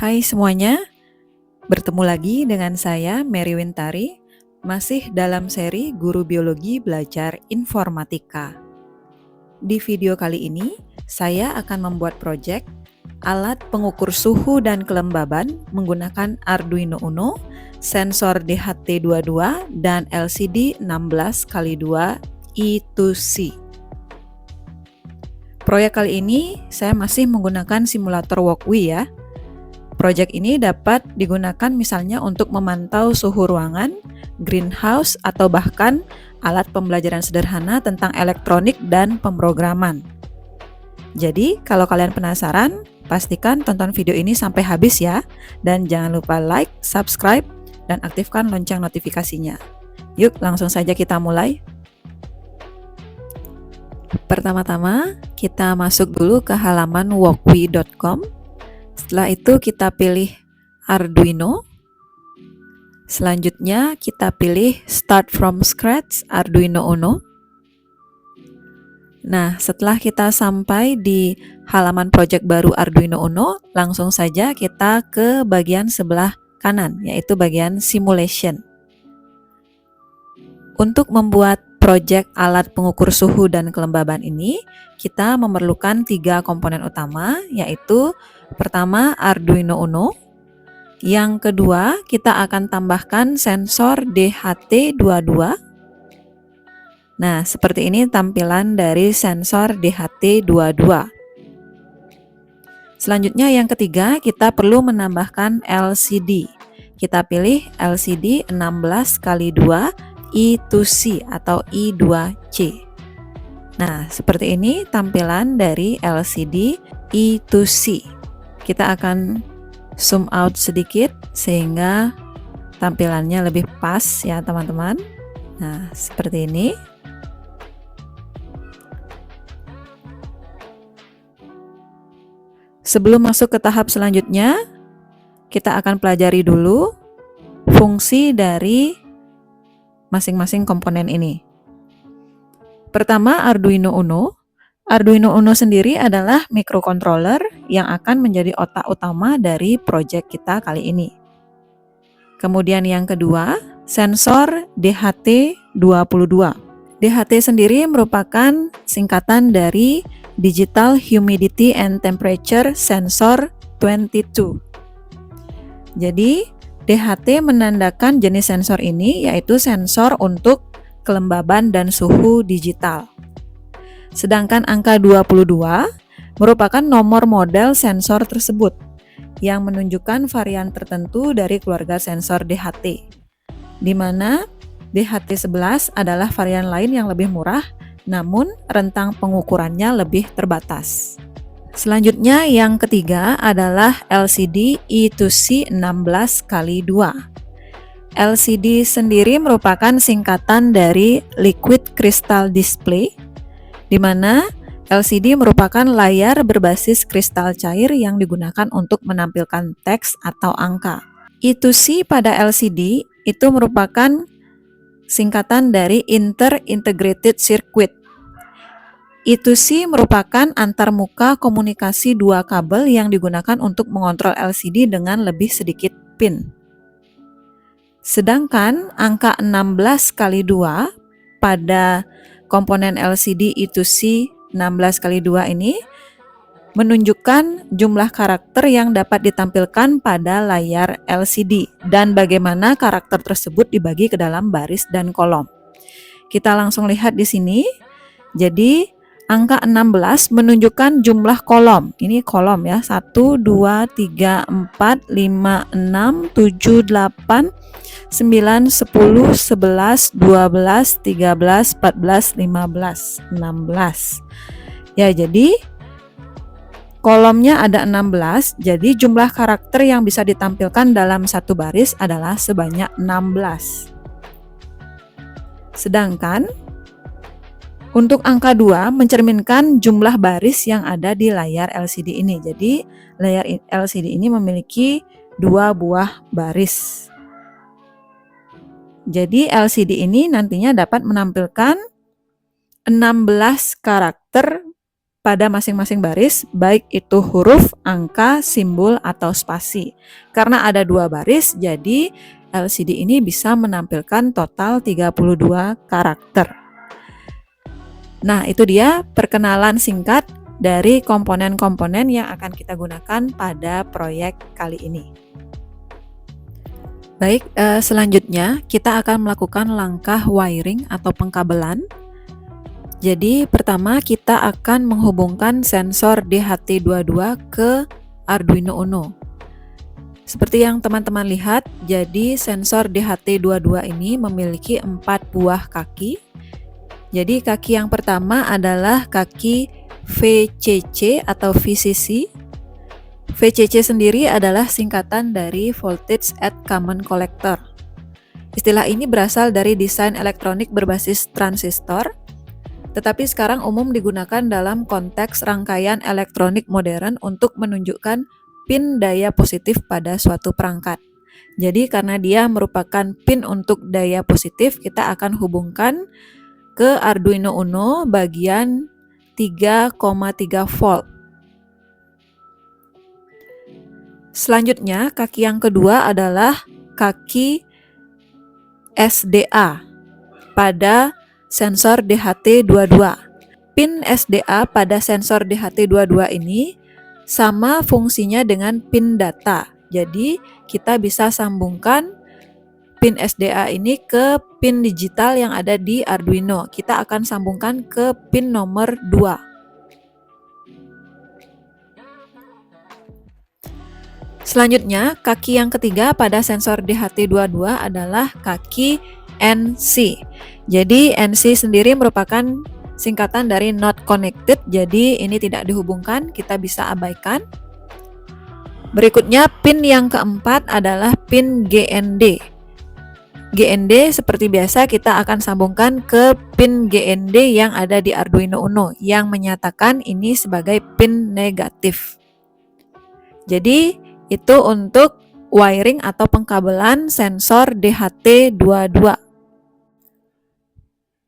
Hai semuanya, bertemu lagi dengan saya Mary Wintari, masih dalam seri Guru Biologi Belajar Informatika. Di video kali ini, saya akan membuat proyek alat pengukur suhu dan kelembaban menggunakan Arduino Uno, sensor DHT22, dan LCD 16x2 E2C. Proyek kali ini saya masih menggunakan simulator Walkwi ya. Proyek ini dapat digunakan misalnya untuk memantau suhu ruangan, greenhouse, atau bahkan alat pembelajaran sederhana tentang elektronik dan pemrograman. Jadi, kalau kalian penasaran, pastikan tonton video ini sampai habis ya. Dan jangan lupa like, subscribe, dan aktifkan lonceng notifikasinya. Yuk, langsung saja kita mulai. Pertama-tama, kita masuk dulu ke halaman walkwi.com. Setelah itu kita pilih Arduino. Selanjutnya kita pilih Start from Scratch Arduino Uno. Nah, setelah kita sampai di halaman project baru Arduino Uno, langsung saja kita ke bagian sebelah kanan, yaitu bagian Simulation. Untuk membuat project alat pengukur suhu dan kelembaban ini, kita memerlukan 3 komponen utama, yaitu pertama Arduino Uno, yang kedua kita akan tambahkan sensor DHT22. Nah, seperti ini tampilan dari sensor DHT22. Selanjutnya yang ketiga kita perlu menambahkan LCD. Kita pilih LCD 16x2 E2C atau E2C. Nah, seperti ini tampilan dari LCD E2C. Kita akan zoom out sedikit sehingga tampilannya lebih pas ya teman-teman. Nah, seperti ini. Sebelum masuk ke tahap selanjutnya, kita akan pelajari dulu fungsi dari masing-masing komponen ini. Pertama, Arduino Uno. Arduino Uno sendiri adalah microcontroller yang akan menjadi otak utama dari proyek kita kali ini. Kemudian yang kedua, sensor DHT22. DHT sendiri merupakan singkatan dari Digital Humidity and Temperature Sensor 22. Jadi, DHT menandakan jenis sensor ini yaitu sensor untuk kelembaban dan suhu digital. Sedangkan angka 22 merupakan nomor model sensor tersebut yang menunjukkan varian tertentu dari keluarga sensor DHT, di mana DHT11 adalah varian lain yang lebih murah, namun rentang pengukurannya lebih terbatas. Selanjutnya yang ketiga adalah LCD E2C 16x2. LCD sendiri merupakan singkatan dari Liquid Crystal Display, di mana LCD merupakan layar berbasis kristal cair yang digunakan untuk menampilkan teks atau angka. E2C pada LCD itu merupakan singkatan dari Inter-Integrated Circuit. E2C merupakan antarmuka komunikasi dua kabel yang digunakan untuk mengontrol LCD dengan lebih sedikit pin. Sedangkan angka 16x2 pada komponen LCD E2C 16x2 ini menunjukkan jumlah karakter yang dapat ditampilkan pada layar LCD dan bagaimana karakter tersebut dibagi ke dalam baris dan kolom. Kita langsung lihat di sini. Jadi angka 16 menunjukkan jumlah kolom. Ini kolom ya. 1, 2, 3, 4, 5, 6, 7, 8, 9, 10, 11, 12, 13, 14, 15, 16. Ya, jadi kolomnya ada 16, jadi jumlah karakter yang bisa ditampilkan dalam satu baris adalah sebanyak 16. Sedangkan untuk angka 2 mencerminkan jumlah baris yang ada di layar LCD ini. Jadi layar LCD ini memiliki 2 buah baris. Jadi LCD ini nantinya dapat menampilkan 16 karakter pada masing-masing baris, baik itu huruf, angka, simbol, atau spasi. Karena ada 2 baris, jadi LCD ini bisa menampilkan total 32 karakter. Nah, itu dia perkenalan singkat dari komponen-komponen yang akan kita gunakan pada proyek kali ini. Baik, selanjutnya kita akan melakukan langkah wiring atau pengkabelan. Jadi pertama kita akan menghubungkan sensor DHT22 ke Arduino Uno. Seperti yang teman-teman lihat, jadi sensor DHT22 ini memiliki 4 buah kaki. Jadi kaki yang pertama adalah kaki VCC atau VCC. VCC sendiri adalah singkatan dari Voltage at Common Collector. Istilah ini berasal dari desain elektronik berbasis transistor, tetapi sekarang umum digunakan dalam konteks rangkaian elektronik modern untuk menunjukkan pin daya positif pada suatu perangkat. Jadi karena dia merupakan pin untuk daya positif, kita akan hubungkan ke Arduino Uno bagian 3,3 volt. Selanjutnya, kaki yang kedua adalah kaki SDA pada sensor DHT22. Pin SDA pada sensor DHT22 ini sama fungsinya dengan pin data. Jadi kita bisa sambungkan pin SDA ini ke pin digital yang ada di Arduino. Kita akan sambungkan ke pin nomor 2. Selanjutnya, kaki yang ketiga pada sensor DHT22 adalah kaki NC. Jadi NC sendiri merupakan singkatan dari not connected, jadi ini tidak dihubungkan, kita bisa abaikan. Berikutnya pin yang keempat adalah pin GND. GND seperti biasa kita akan sambungkan ke pin GND yang ada di Arduino Uno yang menyatakan ini sebagai pin negatif. Jadi itu untuk wiring atau pengkabelan sensor DHT22.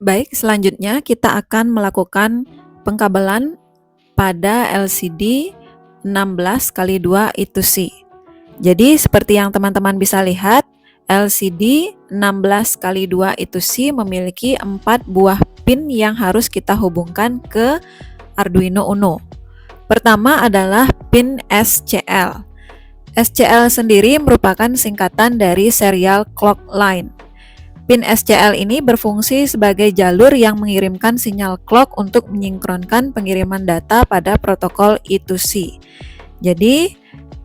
Baik, selanjutnya kita akan melakukan pengkabelan pada LCD 16x2 I2C. Jadi seperti yang teman-teman bisa lihat, LCD 16x2 I2C memiliki 4 buah pin yang harus kita hubungkan ke Arduino Uno. Pertama adalah pin SCL. SCL sendiri merupakan singkatan dari Serial Clock Line. Pin SCL ini berfungsi sebagai jalur yang mengirimkan sinyal clock untuk menyinkronkan pengiriman data pada protokol I2C. Jadi,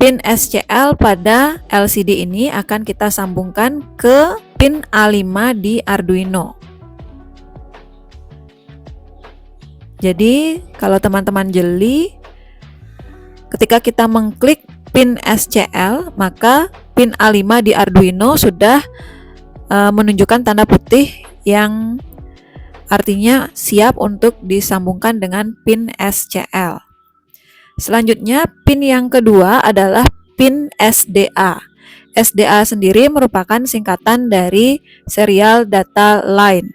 pin SCL pada LCD ini akan kita sambungkan ke pin A5 di Arduino. Jadi, kalau teman-teman jeli, ketika kita mengklik pin SCL, maka pin A5 di Arduino sudah menunjukkan tanda putih yang artinya siap untuk disambungkan dengan pin SCL. Selanjutnya, pin yang kedua adalah pin SDA. SDA sendiri merupakan singkatan dari Serial Data Line.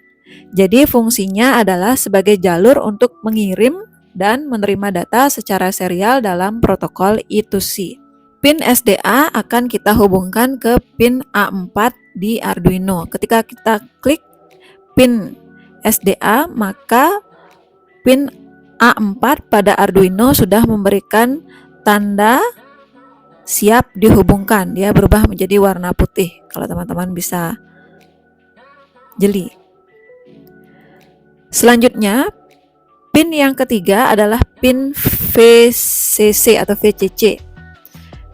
Jadi fungsinya adalah sebagai jalur untuk mengirim dan menerima data secara serial dalam protokol I2C. Pin SDA akan kita hubungkan ke pin A4 di Arduino. Ketika kita klik pin SDA, maka pin A4 pada Arduino sudah memberikan tanda siap dihubungkan. Dia berubah menjadi warna putih, kalau teman-teman bisa jeli. Selanjutnya, pin yang ketiga adalah pin VCC atau VCC.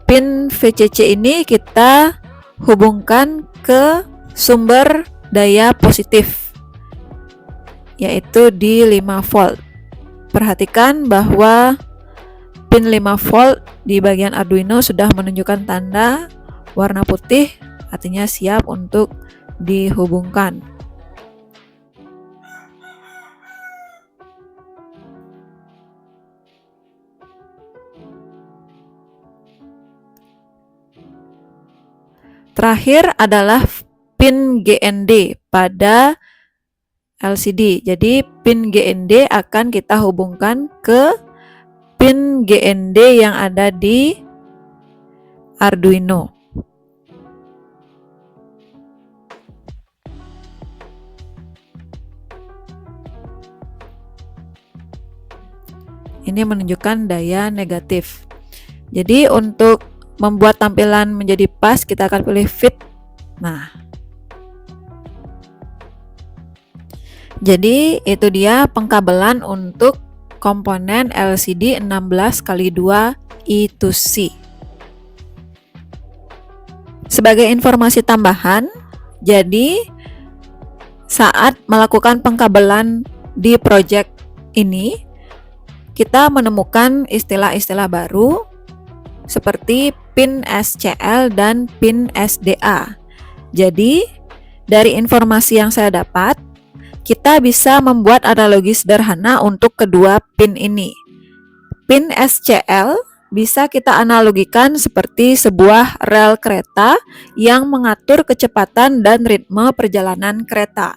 Pin VCC ini kita hubungkan ke sumber daya positif, yaitu di 5 volt. Perhatikan bahwa pin 5 volt di bagian Arduino sudah menunjukkan tanda warna putih, artinya siap untuk dihubungkan. Terakhir adalah pin GND pada LCD. Jadi pin GND akan kita hubungkan ke pin GND yang ada di Arduino. Ini menunjukkan daya negatif. Jadi untuk membuat tampilan menjadi pas, kita akan pilih fit. Nah, jadi itu dia pengkabelan untuk komponen LCD 16x2 I2C. Sebagai informasi tambahan, jadi saat melakukan pengkabelan di project ini, kita menemukan istilah-istilah baru seperti pin SCL dan pin SDA. Jadi, dari informasi yang saya dapat, kita bisa membuat analogi sederhana untuk kedua pin ini. Pin SCL bisa kita analogikan seperti sebuah rel kereta yang mengatur kecepatan dan ritme perjalanan kereta.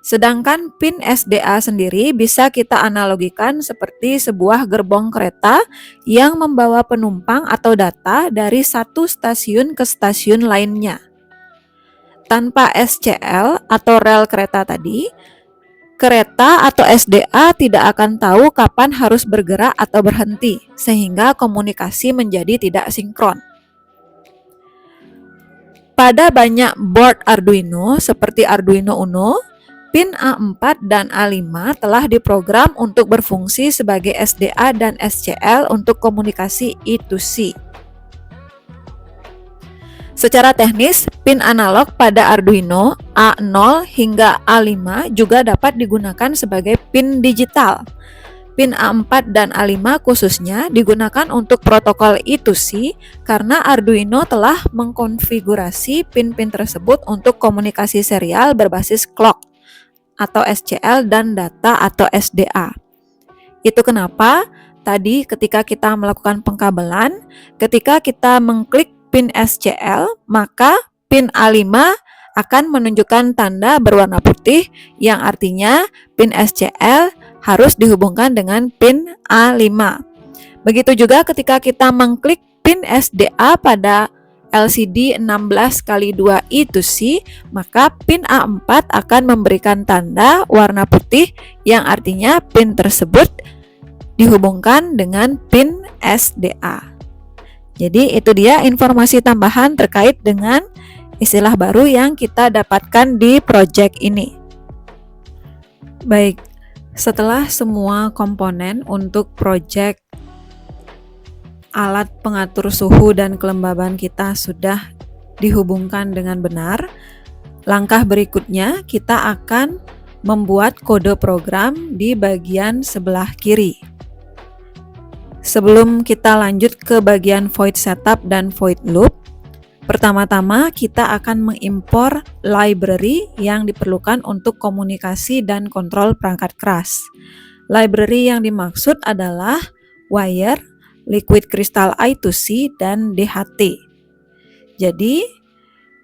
Sedangkan pin SDA sendiri bisa kita analogikan seperti sebuah gerbong kereta yang membawa penumpang atau data dari satu stasiun ke stasiun lainnya. Tanpa SCL atau rel kereta tadi, kereta atau SDA tidak akan tahu kapan harus bergerak atau berhenti, sehingga komunikasi menjadi tidak sinkron. Pada banyak board Arduino seperti Arduino Uno, pin A4 dan A5 telah diprogram untuk berfungsi sebagai SDA dan SCL untuk komunikasi I2C. Secara teknis, pin analog pada Arduino A0 hingga A5 juga dapat digunakan sebagai pin digital. Pin A4 dan A5 khususnya digunakan untuk protokol I2C karena Arduino telah mengkonfigurasi pin-pin tersebut untuk komunikasi serial berbasis clock atau SCL dan data atau SDA. Itu kenapa tadi ketika kita melakukan pengkabelan, ketika kita mengklik pin SCL, maka pin A5 akan menunjukkan tanda berwarna putih yang artinya pin SCL harus dihubungkan dengan pin A5. Begitu juga ketika kita mengklik pin SDA pada LCD 16x2 I2C, maka pin A4 akan memberikan tanda warna putih yang artinya pin tersebut dihubungkan dengan pin SDA. Jadi itu dia informasi tambahan terkait dengan istilah baru yang kita dapatkan di project ini. Baik, setelah semua komponen untuk project alat pengatur suhu dan kelembaban kita sudah dihubungkan dengan benar, langkah berikutnya kita akan membuat kode program di bagian sebelah kiri. Sebelum kita lanjut ke bagian void setup dan void loop, pertama-tama kita akan mengimpor library yang diperlukan untuk komunikasi dan kontrol perangkat keras. Library yang dimaksud adalah Wire, Liquid Crystal I2C, dan DHT. Jadi,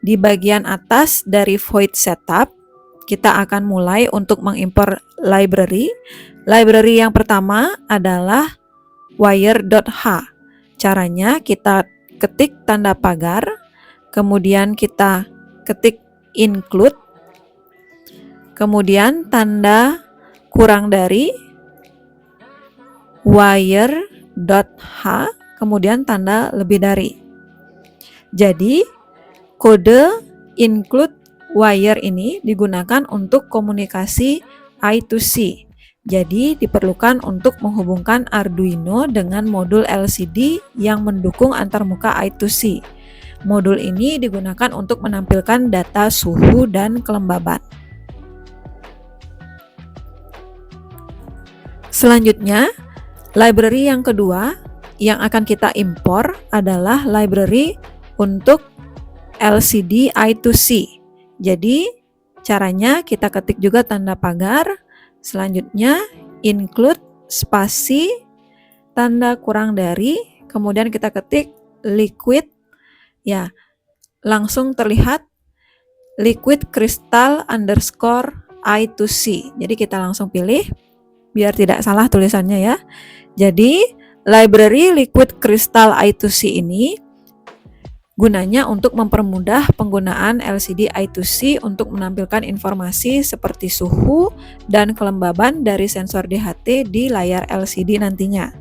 di bagian atas dari void setup, kita akan mulai untuk mengimpor library. Library yang pertama adalah wire.h. Caranya kita ketik tanda pagar, kemudian kita ketik include, kemudian tanda kurang dari wire.h, kemudian tanda lebih dari. Jadi kode include wire ini digunakan untuk komunikasi I2C. Jadi diperlukan untuk menghubungkan Arduino dengan modul LCD yang mendukung antarmuka I2C. Modul ini digunakan untuk menampilkan data suhu dan kelembaban. Selanjutnya, library yang kedua yang akan kita impor adalah library untuk LCD I2C. Jadi, caranya kita ketik juga tanda pagar, selanjutnya include spasi tanda kurang dari, kemudian kita ketik liquid, ya langsung terlihat liquid crystal underscore I2C. Jadi kita langsung pilih, biar tidak salah tulisannya ya. Jadi library Liquid Crystal I2C ini gunanya untuk mempermudah penggunaan LCD I2C untuk menampilkan informasi seperti suhu dan kelembaban dari sensor DHT di layar LCD nantinya.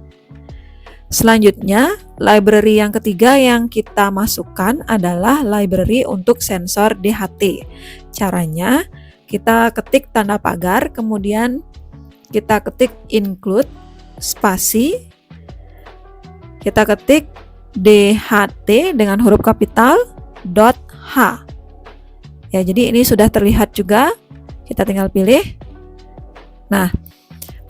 Selanjutnya, library yang ketiga yang kita masukkan adalah library untuk sensor DHT. Caranya, kita ketik tanda pagar, kemudian kita ketik include, spasi, kita ketik DHT dengan huruf kapital .h. Ya, jadi ini sudah terlihat juga. Kita tinggal pilih. Nah,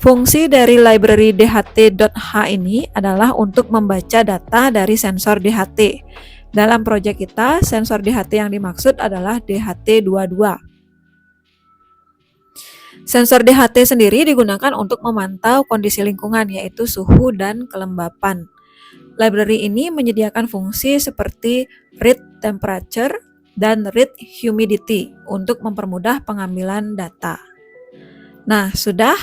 fungsi dari library DHT.h ini adalah untuk membaca data dari sensor DHT. Dalam proyek kita, sensor DHT yang dimaksud adalah DHT22. Sensor DHT sendiri digunakan untuk memantau kondisi lingkungan, yaitu suhu dan kelembapan. Library ini menyediakan fungsi seperti read temperature dan read humidity untuk mempermudah pengambilan data. Nah, sudah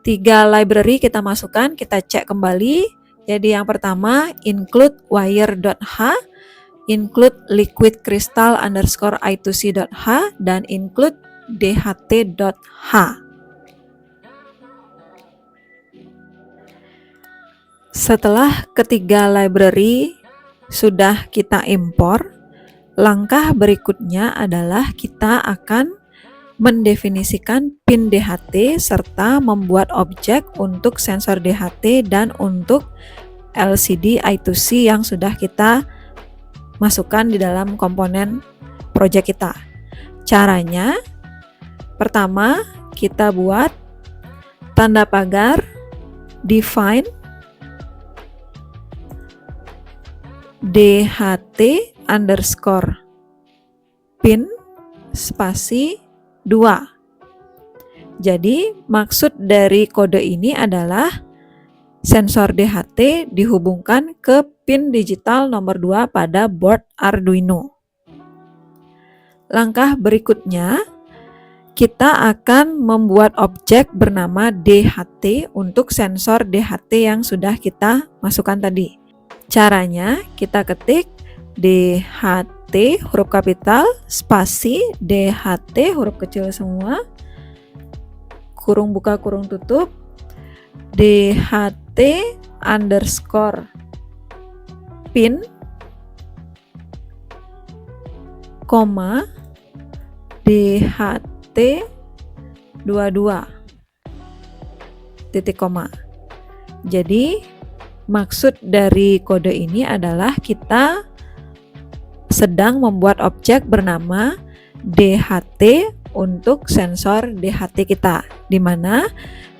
3 library kita masukkan, kita cek kembali. Jadi yang pertama include wire.h, include liquid crystal underscore I2C.h, dan include dht.h. Setelah ketiga library sudah kita impor, langkah berikutnya adalah kita akan mendefinisikan pin DHT serta membuat objek untuk sensor DHT dan untuk LCD I2C yang sudah kita masukkan di dalam komponen project kita. Caranya, pertama kita buat tanda pagar define DHT underscore pin spasi 2. Jadi maksud dari kode ini adalah sensor DHT dihubungkan ke pin digital nomor 2 pada board Arduino. Langkah berikutnya, kita akan membuat objek bernama DHT untuk sensor DHT yang sudah kita masukkan tadi. Caranya, kita ketik DHT huruf kapital, spasi, DHT huruf kecil semua, kurung buka kurung tutup, DHT underscore pin, koma, DHT 22, titik koma. Jadi maksud dari kode ini adalah kita sedang membuat objek bernama DHT untuk sensor DHT kita, di mana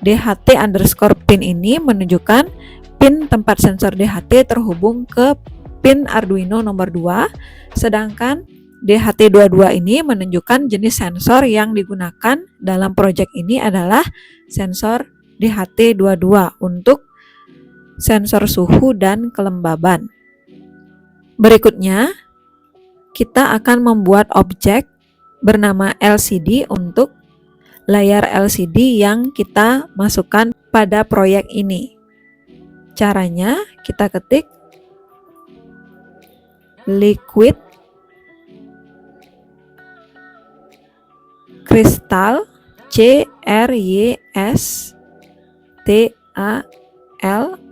DHT underscore pin ini menunjukkan pin tempat sensor DHT terhubung ke pin Arduino nomor 2, sedangkan DHT22 ini menunjukkan jenis sensor yang digunakan dalam proyek ini adalah sensor DHT22 untuk sensor suhu dan kelembaban. Berikutnya, kita akan membuat objek bernama LCD untuk layar LCD yang kita masukkan pada proyek ini. Caranya, kita ketik liquid crystal CRYSTAL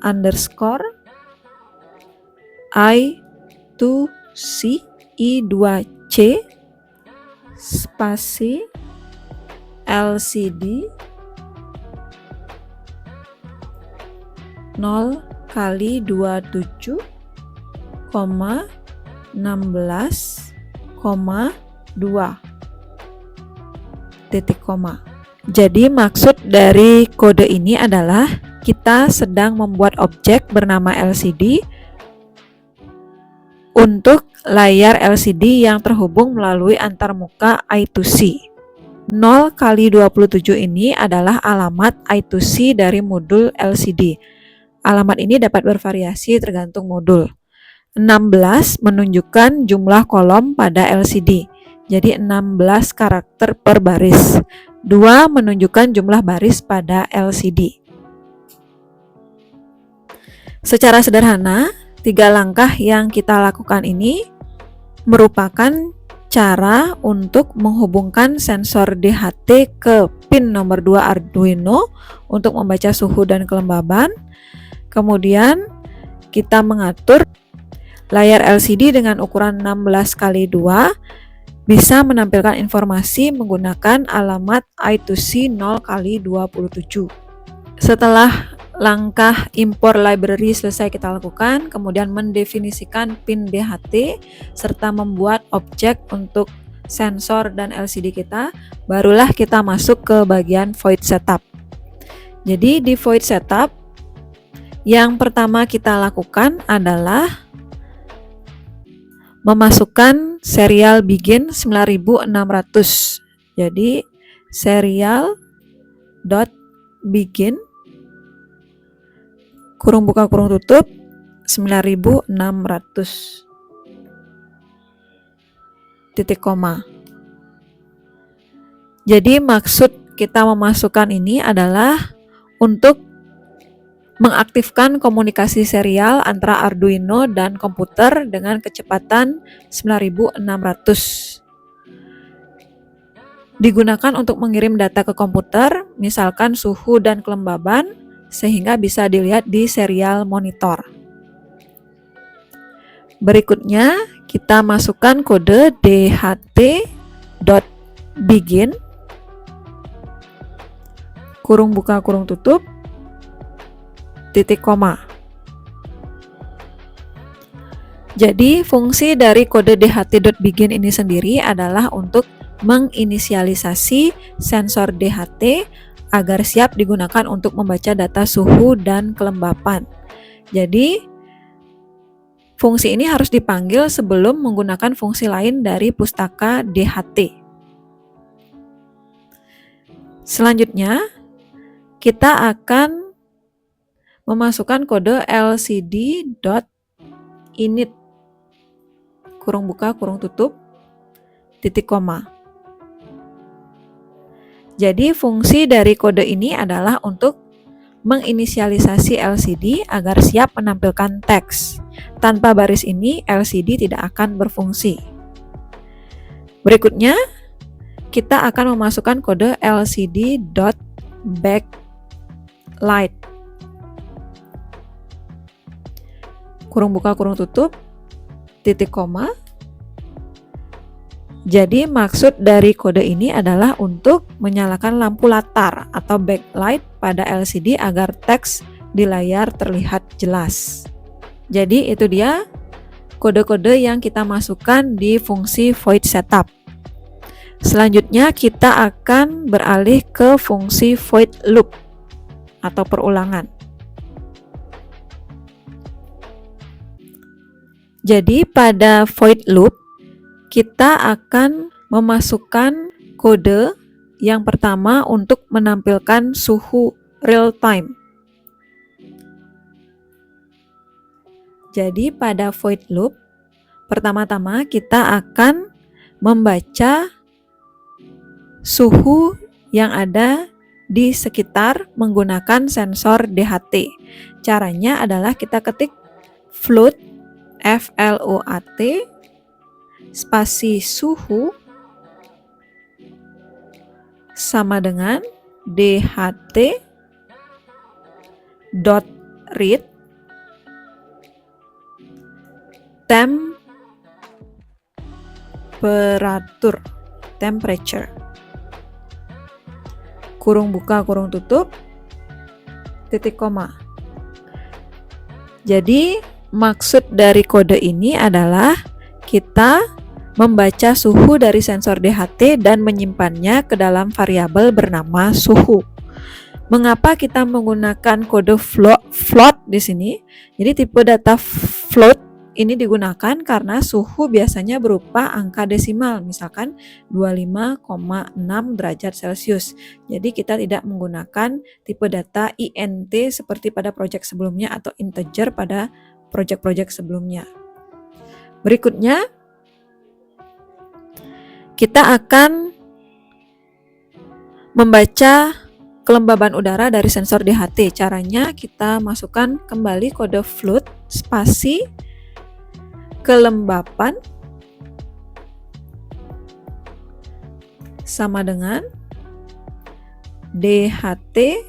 underscore I2C I2C spasi LCD 0x27, 16,2 titik koma. Jadi maksud dari kode ini adalah kita sedang membuat objek bernama LCD untuk layar LCD yang terhubung melalui antarmuka I2C. 0x27 ini adalah alamat I2C dari modul LCD. Alamat ini dapat bervariasi tergantung modul. 16 menunjukkan jumlah kolom pada LCD. jadi 16 karakter per baris. 2 menunjukkan jumlah baris pada LCD. Secara sederhana, 3 langkah yang kita lakukan ini merupakan cara untuk menghubungkan sensor DHT ke pin nomor 2 Arduino untuk membaca suhu dan kelembaban. Kemudian kita mengatur layar LCD dengan ukuran 16x2 bisa menampilkan informasi menggunakan alamat I2C 0x27. Setelah langkah impor library selesai kita lakukan, kemudian mendefinisikan pin DHT serta membuat objek untuk sensor dan LCD kita, barulah kita masuk ke bagian void setup. Jadi di void setup, yang pertama kita lakukan adalah memasukkan serial begin 9600. Jadi serial .begin kurung buka kurung tutup 9600 titik koma. Jadi maksud kita memasukkan ini adalah untuk mengaktifkan komunikasi serial antara Arduino dan komputer dengan kecepatan 9600. Digunakan untuk mengirim data ke komputer, misalkan suhu dan kelembaban, sehingga bisa dilihat di serial monitor. Berikutnya, kita masukkan kode dht.begin kurung buka kurung tutup titik koma. Jadi fungsi dari kode dht.begin ini sendiri adalah untuk menginisialisasi sensor DHT agar siap digunakan untuk membaca data suhu dan kelembapan. Jadi fungsi ini harus dipanggil sebelum menggunakan fungsi lain dari pustaka DHT. Selanjutnya, kita akan memasukkan kode lcd.init kurung buka kurung tutup titik koma. Jadi fungsi dari kode ini adalah untuk menginisialisasi LCD agar siap menampilkan teks. Tanpa baris ini LCD tidak akan berfungsi. Berikutnya kita akan memasukkan kode lcd.backlight kurung buka kurung tutup titik koma. Jadi maksud dari kode ini adalah untuk menyalakan lampu latar atau backlight pada LCD agar teks di layar terlihat jelas. Jadi itu dia kode-kode yang kita masukkan di fungsi void setup. Selanjutnya kita akan beralih ke fungsi void loop atau perulangan. Jadi pada void loop kita akan memasukkan kode yang pertama untuk menampilkan suhu real time. Jadi pada void loop pertama-tama kita akan membaca suhu yang ada di sekitar menggunakan sensor DHT. Caranya adalah kita ketik float FLOAT spasi suhu sama dengan dht.read temperature kurung buka kurung tutup titik koma. Jadi maksud dari kode ini adalah kita membaca suhu dari sensor DHT dan menyimpannya ke dalam variabel bernama suhu. Mengapa kita menggunakan kode float di sini? Jadi tipe data float ini digunakan karena suhu biasanya berupa angka desimal, misalkan 25,6 derajat Celcius. Jadi kita tidak menggunakan tipe data int seperti pada proyek sebelumnya atau integer pada proyek-proyek sebelumnya. Berikutnya kita akan membaca kelembaban udara dari sensor DHT. Caranya kita masukkan kembali kode float spasi kelembapan sama dengan dht.read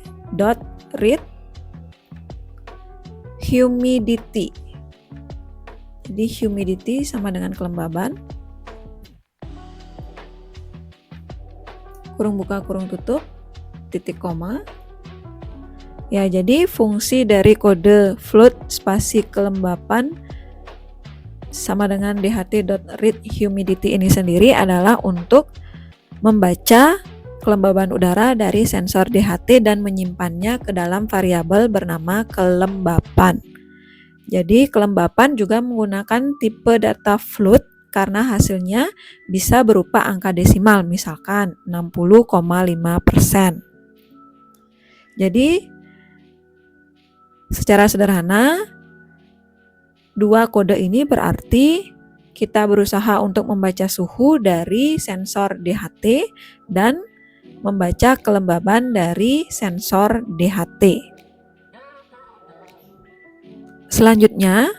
humidity. Jadi humidity sama dengan kelembaban, kurung buka kurung tutup, titik koma. Ya, jadi fungsi dari kode float spasi kelembapan sama dengan dht.read humidity ini sendiri adalah untuk membaca kelembaban udara dari sensor DHT dan menyimpannya ke dalam variabel bernama kelembapan. Jadi kelembapan juga menggunakan tipe data float karena hasilnya bisa berupa angka desimal, misalkan 60,5%. Jadi secara sederhana, dua kode ini berarti kita berusaha untuk membaca suhu dari sensor DHT dan membaca kelembaban dari sensor DHT. Selanjutnya,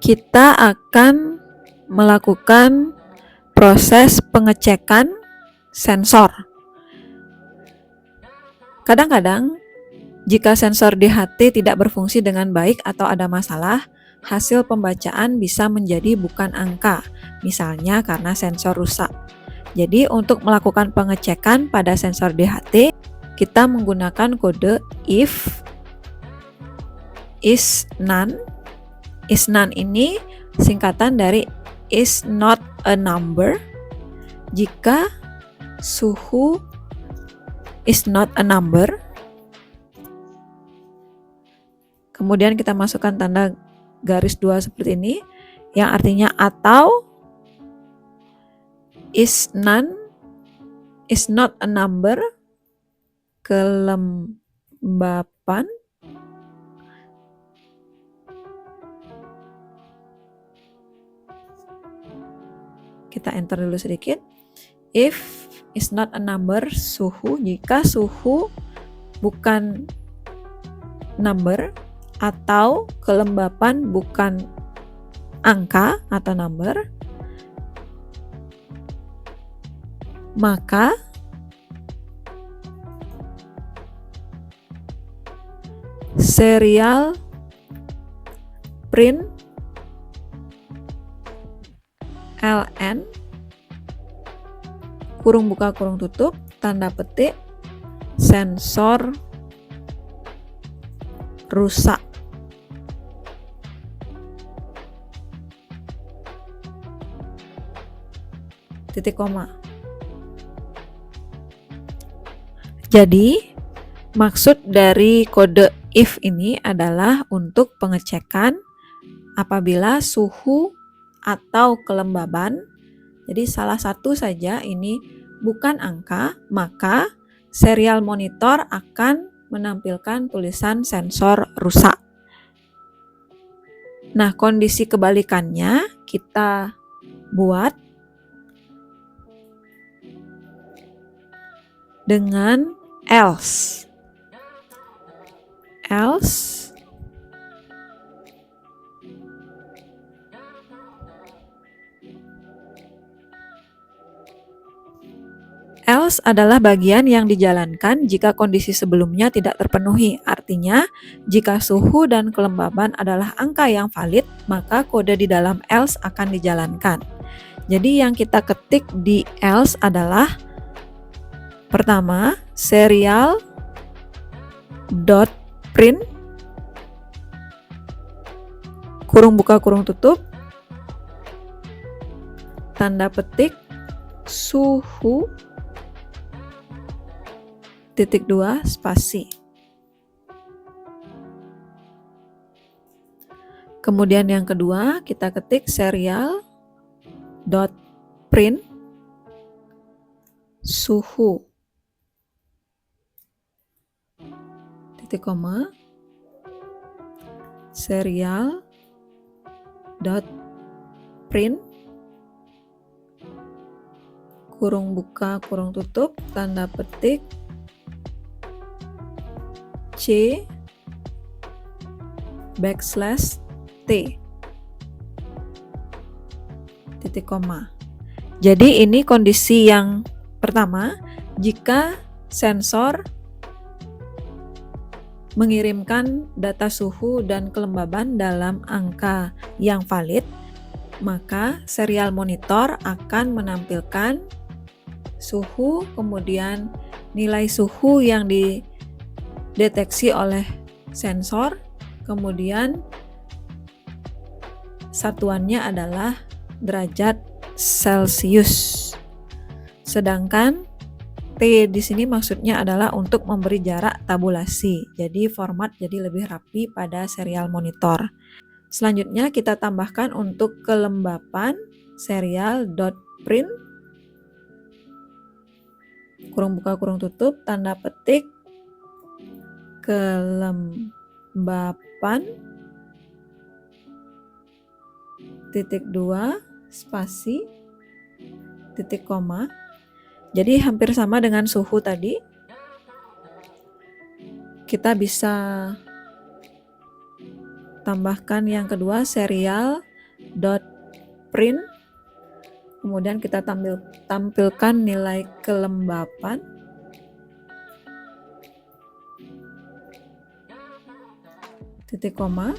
kita akan melakukan proses pengecekan sensor. Kadang-kadang, jika sensor DHT tidak berfungsi dengan baik atau ada masalah, hasil pembacaan bisa menjadi bukan angka, misalnya karena sensor rusak. Jadi untuk melakukan pengecekan pada sensor DHT, kita menggunakan kode if is none. Is none ini singkatan dari is not a number. Jika suhu is not a number, kemudian kita masukkan tanda garis 2 seperti ini, yang artinya atau is none is not a number kelembapan kita enter dulu sedikit. If is not a number suhu, jika suhu bukan number atau kelembapan bukan angka atau number, maka serial print ln kurung buka kurung tutup tanda petik sensor rusak. Titik koma. Jadi, maksud dari kode if ini adalah untuk pengecekan apabila suhu atau kelembaban, jadi salah satu saja ini bukan angka, maka serial monitor akan menampilkan tulisan sensor rusak. Nah, kondisi kebalikannya kita buat dengan else. Else adalah bagian yang dijalankan jika kondisi sebelumnya tidak terpenuhi. Artinya, jika suhu dan kelembaban adalah angka yang valid, maka kode di dalam else akan dijalankan. Jadi yang kita ketik di else adalah pertama, serial dot print kurung buka kurung tutup tanda petik suhu titik 2 spasi. Kemudian yang kedua kita ketik serial dot print suhu titik koma serial dot print kurung buka kurung tutup tanda petik C backslash T titik koma. Jadi ini kondisi yang pertama, jika sensor mengirimkan data suhu dan kelembaban dalam angka yang valid, maka serial monitor akan menampilkan suhu, kemudian nilai suhu yang dideteksi oleh sensor, kemudian satuannya adalah derajat Celcius. Sedangkan T di sini maksudnya adalah untuk memberi jarak tabulasi. Jadi format jadi lebih rapi pada serial monitor. Selanjutnya kita tambahkan untuk kelembapan serial.print kurung buka kurung tutup tanda petik kelembapan titik 2 spasi titik koma. Jadi hampir sama dengan suhu tadi. Kita bisa tambahkan yang kedua serial dot print, kemudian kita tampilkan nilai kelembapan titik koma,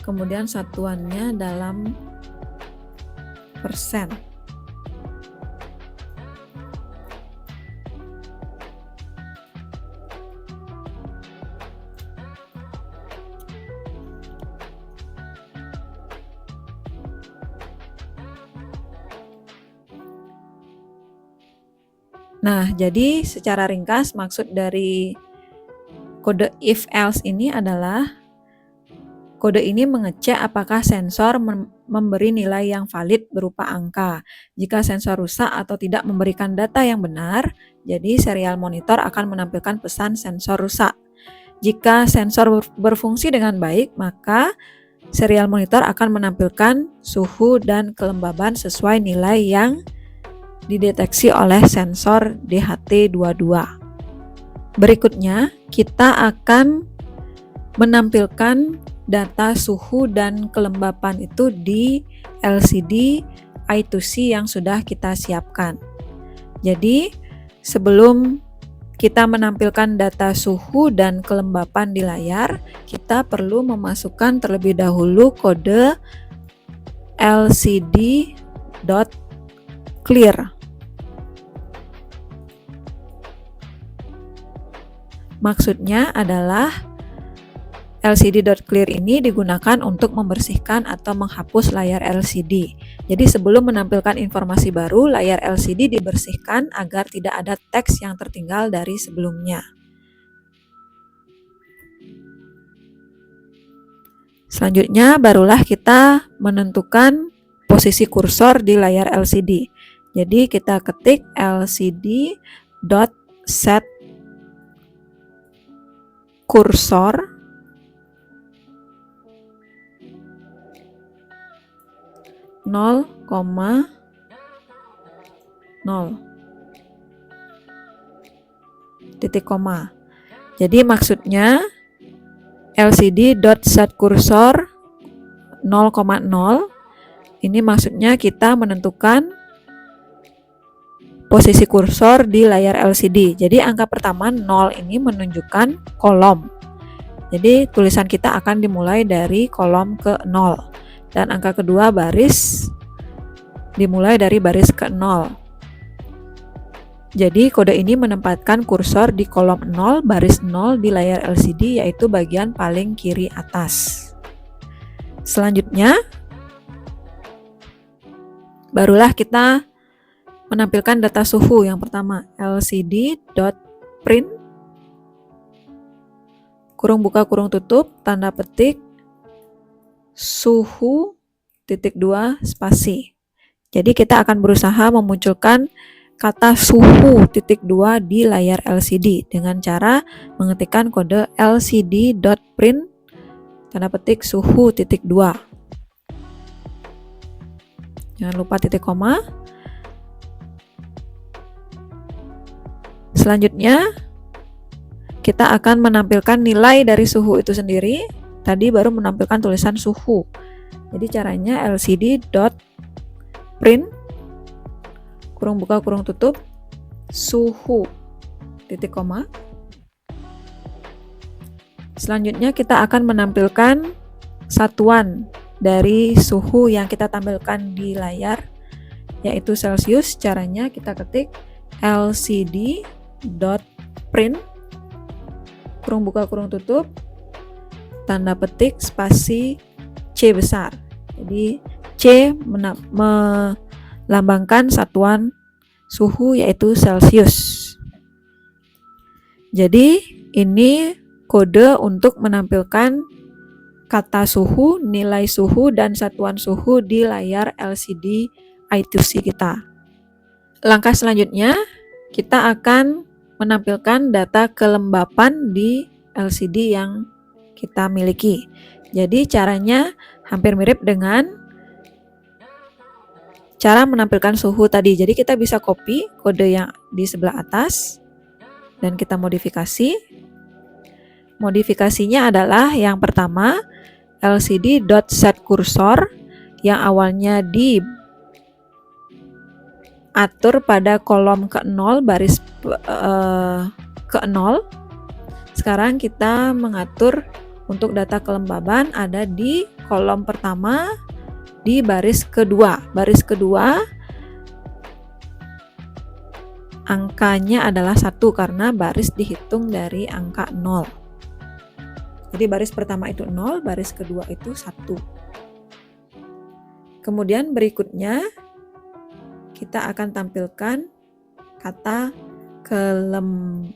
kemudian satuannya dalam persen. Nah, jadi secara ringkas maksud dari kode if else ini adalah kode ini mengecek apakah sensor memberi nilai yang valid berupa angka. Jika sensor rusak atau tidak memberikan data yang benar, jadi serial monitor akan menampilkan pesan sensor rusak. Jika sensor berfungsi dengan baik, maka serial monitor akan menampilkan suhu dan kelembaban sesuai nilai yang dideteksi oleh sensor DHT22. Berikutnya, kita akan menampilkan data suhu dan kelembapan itu di LCD I2C yang sudah kita siapkan. Jadi, sebelum kita menampilkan data suhu dan kelembapan di layar, kita perlu memasukkan terlebih dahulu kode LCD.clear. Maksudnya adalah LCD.clear ini digunakan untuk membersihkan atau menghapus layar LCD. Jadi sebelum menampilkan informasi baru, layar LCD dibersihkan agar tidak ada teks yang tertinggal dari sebelumnya. Selanjutnya barulah kita menentukan posisi kursor di layar LCD. Jadi kita ketik lcd.set kursor (0,0). Titik koma. Jadi maksudnya LCD.set kursor 0,0 ini maksudnya kita menentukan posisi kursor di layar LCD. Jadi angka pertama 0 ini menunjukkan kolom. Jadi tulisan kita akan dimulai dari kolom ke 0. Dan angka kedua baris dimulai dari baris ke 0. Jadi kode ini menempatkan kursor di kolom 0 baris 0 di layar LCD, yaitu bagian paling kiri atas. Selanjutnya barulah kita menampilkan data suhu yang pertama, lcd.print kurung buka kurung tutup tanda petik suhu titik 2 spasi. Jadi kita akan berusaha memunculkan kata suhu titik 2 di layar LCD dengan cara mengetikkan kode lcd.print tanda petik suhu titik 2. Jangan lupa titik koma. Selanjutnya, kita akan menampilkan nilai dari suhu itu sendiri. Tadi baru menampilkan tulisan suhu. Jadi caranya lcd.print kurung buka kurung tutup suhu titik koma. Selanjutnya kita akan menampilkan satuan dari suhu yang kita tampilkan di layar, yaitu Celsius. Caranya kita ketik lcd.print kurung buka kurung tutup tanda petik spasi C besar. Jadi C melambangkan satuan suhu yaitu Celsius. Jadi ini kode untuk menampilkan kata suhu, nilai suhu, dan satuan suhu di layar LCD I2C kita. Langkah selanjutnya, kita akan menampilkan data kelembapan di LCD yang kita miliki. Jadi caranya hampir mirip dengan cara menampilkan suhu tadi. Jadi kita bisa copy kode yang di sebelah atas dan kita modifikasi. Modifikasinya adalah yang pertama lcd.setCursor yang awalnya diatur pada kolom ke-0 baris ke-0. Sekarang kita mengatur untuk data kelembaban ada di kolom pertama di baris kedua. Baris kedua angkanya adalah 1 karena baris dihitung dari angka 0. Jadi baris pertama itu 0, baris kedua itu 1. Kemudian berikutnya kita akan tampilkan kata kelembapan.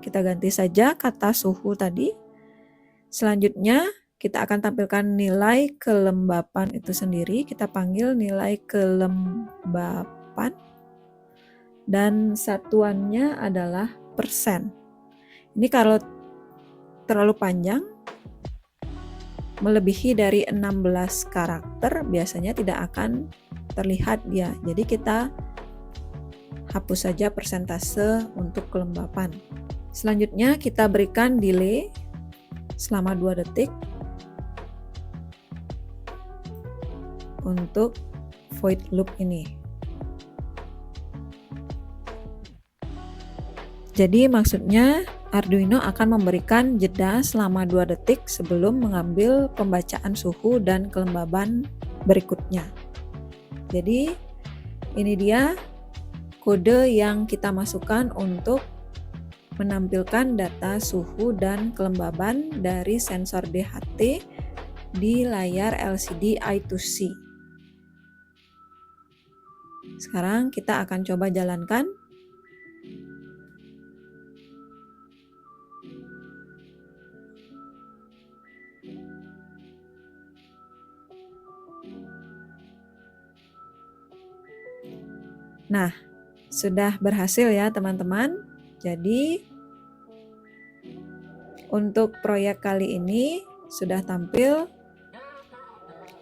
Kita ganti saja kata suhu tadi. Selanjutnya kita akan tampilkan nilai kelembapan itu sendiri. Kita panggil nilai kelembapan. Dan satuannya adalah persen. Ini kalau terlalu panjang, melebihi dari 16 karakter, biasanya tidak akan terlihat dia. Jadi kita hapus saja persentase untuk kelembapan. Selanjutnya kita berikan delay selama 2 detik untuk void loop ini. Jadi maksudnya Arduino akan memberikan jeda selama 2 detik sebelum mengambil pembacaan suhu dan kelembaban berikutnya. Jadi ini dia kode yang kita masukkan untuk menampilkan data suhu dan kelembaban dari sensor DHT di layar LCD I2C. Sekarang kita akan coba jalankan. Nah, sudah berhasil ya teman-teman. Jadi untuk proyek kali ini sudah tampil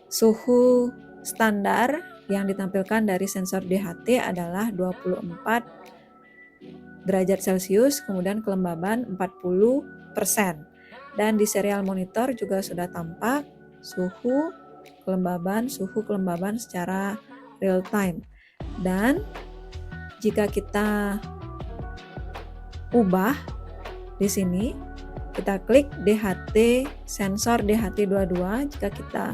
suhu standar yang ditampilkan dari sensor DHT adalah 24 derajat Celcius, kemudian kelembaban 40%. Dan di serial monitor juga sudah tampak suhu kelembaban secara real time. Dan jika kita ubah di sini, kita klik DHT sensor DHT22, jika kita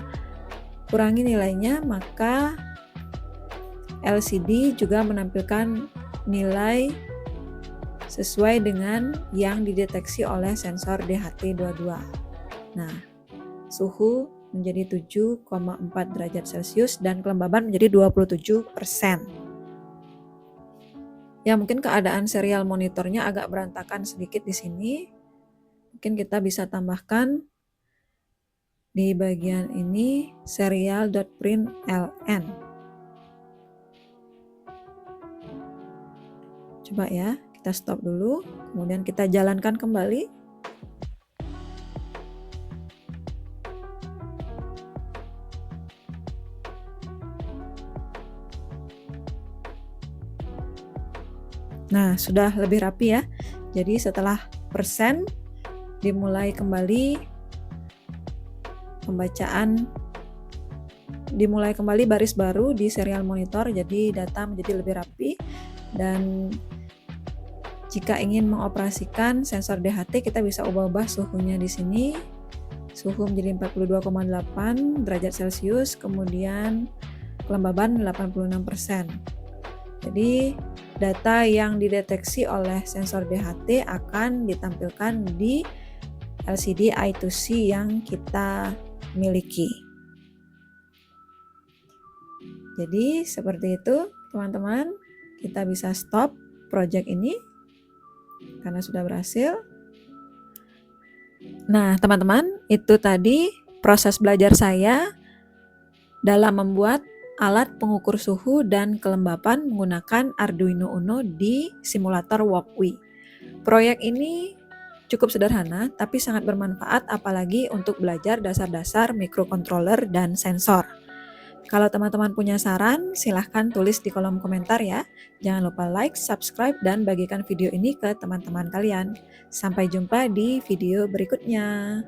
kurangi nilainya, maka LCD juga menampilkan nilai sesuai dengan yang dideteksi oleh sensor DHT22. Nah, suhu menjadi 7,4 derajat Celcius dan kelembaban menjadi 27%. Ya, mungkin keadaan serial monitornya agak berantakan sedikit di sini. Mungkin kita bisa tambahkan di bagian ini serial.println. Coba ya, kita stop dulu, kemudian kita jalankan kembali. Nah, sudah lebih rapi ya. Jadi setelah persen, dimulai kembali pembacaan, dimulai kembali baris baru di serial monitor, jadi data menjadi lebih rapi. Dan jika ingin mengoperasikan sensor DHT, kita bisa ubah-ubah suhunya di sini. Suhu menjadi 42,8 derajat Celcius, kemudian kelembaban 86%. Jadi data yang dideteksi oleh sensor DHT akan ditampilkan di LCD I2C yang kita miliki. Jadi seperti itu teman-teman, kita bisa stop project ini karena sudah berhasil. Nah teman-teman, itu tadi proses belajar saya dalam membuat alat pengukur suhu dan kelembapan menggunakan Arduino Uno di simulator Walkway. Proyek ini cukup sederhana tapi sangat bermanfaat apalagi untuk belajar dasar-dasar microcontroller dan sensor. Kalau teman-teman punya saran, silahkan tulis di kolom komentar ya. Jangan lupa like, subscribe, dan bagikan video ini ke teman-teman kalian. Sampai jumpa di video berikutnya.